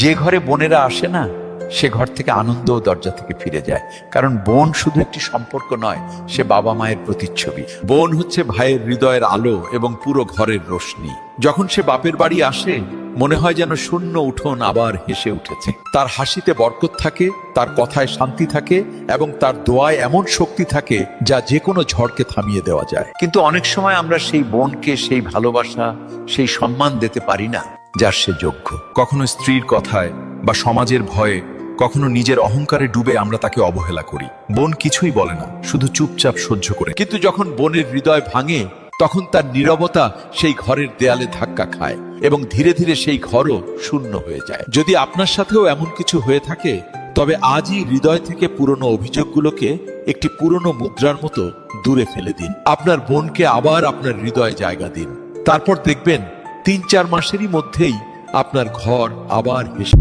যে ঘরে বোনেরা আসে না, সে ঘর থেকে আনন্দ ও দরজা থেকে ফিরে যায়। কারণ বোন শুধু একটি সম্পর্ক নয়, সে বাবা মায়ের প্রতিচ্ছবি। বোন হচ্ছে ভাইয়ের হৃদয়ের আলো এবং পুরো ঘরের রোশনি। যখন সে বাপের বাড়ি আসে, মনে হয় যেন শূন্য উঠোন আবার হেসে উঠেছে। তার হাসিতে বরকত থাকে, তার কথায় শান্তি থাকে এবং তার দোয়ায় এমন শক্তি থাকে যা যে কোনো ঝড়কে থামিয়ে দেওয়া যায়। কিন্তু অনেক সময় আমরা সেই বোনকে সেই ভালোবাসা, সেই সম্মান দিতে পারি না যার সে যোগ্য। কখনো স্ত্রীর কথায় বা সমাজের ভয়ে, কখনো নিজের অহংকারে ডুবে আমরা তাকে অবহেলা করি। বোন কিছুই বলে না, শুধু চুপচাপ সহ্য করে। কিন্তু যখন বোনের হৃদয় ভাঙে, তখন তার নীরবতা সেই ঘরের দেয়ালে ধাক্কা খায় এবং ধীরে ধীরে সেই ঘরও শূন্য হয়ে যায়। যদি আপনার সাথেও এমন কিছু হয়ে থাকে, তবে আজই হৃদয় থেকে পুরনো অভিযোগগুলোকে একটি পুরনো মুদ্রার মতো দূরে ফেলে দিন। আপনার বোনকে আবার আপনার হৃদয়ে জায়গা দিন। তারপর দেখবেন ৩-৪ মাসেরই মধ্যেই আপনার ঘর আবার হেসে